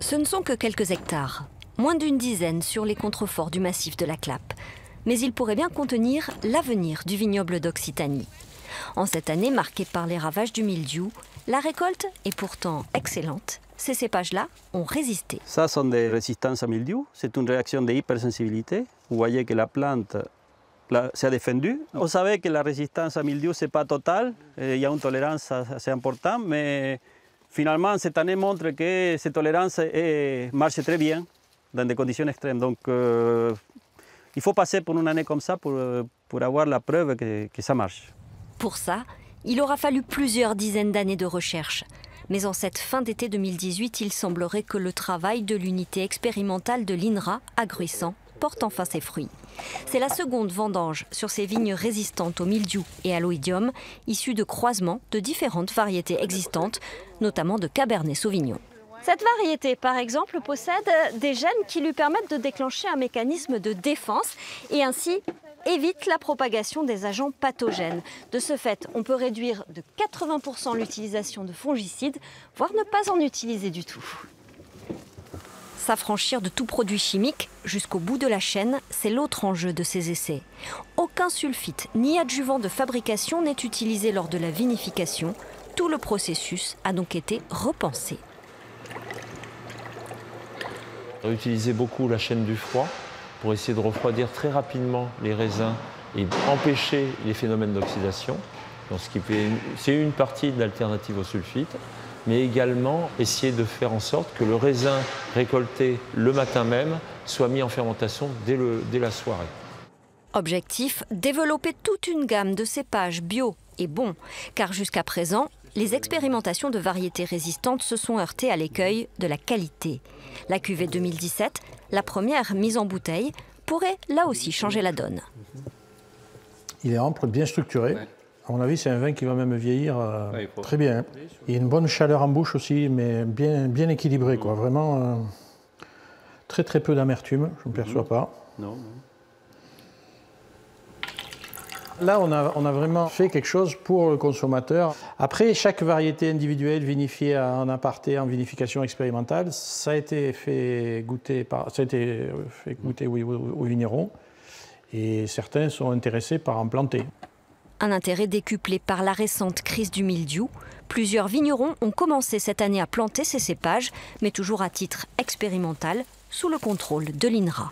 Ce ne sont que quelques hectares, moins d'une dizaine sur les contreforts du massif de la Clappe. Mais ils pourraient bien contenir l'avenir du vignoble d'Occitanie. En cette année marquée par les ravages du mildiou, la récolte est pourtant excellente. Ces cépages-là ont résisté. Ça sont des résistances à mildiou. C'est une réaction d'hypersensibilité. Vous voyez que la plante s'est défendue. On savait que la résistance à mildiou, ce n'est pas totale. Il y a une tolérance assez importante, mais finalement, cette année montre que cette tolérance marche très bien dans des conditions extrêmes. Donc, il faut passer pour une année comme ça pour avoir la preuve que ça marche. Pour ça, il aura fallu plusieurs dizaines d'années de recherche. Mais en cette fin d'été 2018, il semblerait que le travail de l'unité expérimentale de l'INRA à Gruissan porte enfin ses fruits. C'est la seconde vendange sur ces vignes résistantes au mildiou et à l'oïdium, issues de croisements de différentes variétés existantes, notamment de Cabernet Sauvignon. Cette variété, par exemple, possède des gènes qui lui permettent de déclencher un mécanisme de défense et ainsi évite la propagation des agents pathogènes. De ce fait, on peut réduire de 80% l'utilisation de fongicides, voire ne pas en utiliser du tout. S'affranchir de tout produit chimique jusqu'au bout de la chaîne, c'est l'autre enjeu de ces essais. Aucun sulfite ni adjuvant de fabrication n'est utilisé lors de la vinification. Tout le processus a donc été repensé. On a utilisé beaucoup la chaîne du froid pour essayer de refroidir très rapidement les raisins et empêcher les phénomènes d'oxydation. C'est une partie de l'alternative au sulfite, mais également essayer de faire en sorte que le raisin récolté le matin même soit mis en fermentation dès la soirée. Objectif, développer toute une gamme de cépages bio et bons, car jusqu'à présent, les expérimentations de variétés résistantes se sont heurtées à l'écueil de la qualité. La cuvée 2017, la première mise en bouteille, pourrait là aussi changer la donne. Il est ample, bien structuré. À mon avis, c'est un vin qui va même vieillir très bien. Il y a une bonne chaleur en bouche aussi, mais bien équilibré, quoi. Vraiment très peu d'amertume, je ne perçois pas. Non. Là, on a vraiment fait quelque chose pour le consommateur. Après, chaque variété individuelle vinifiée en aparté, en vinification expérimentale, ça a été fait goûter aux vignerons. Et certains sont intéressés par en planter. Un intérêt décuplé par la récente crise du mildiou. Plusieurs vignerons ont commencé cette année à planter ces cépages, mais toujours à titre expérimental, sous le contrôle de l'INRA.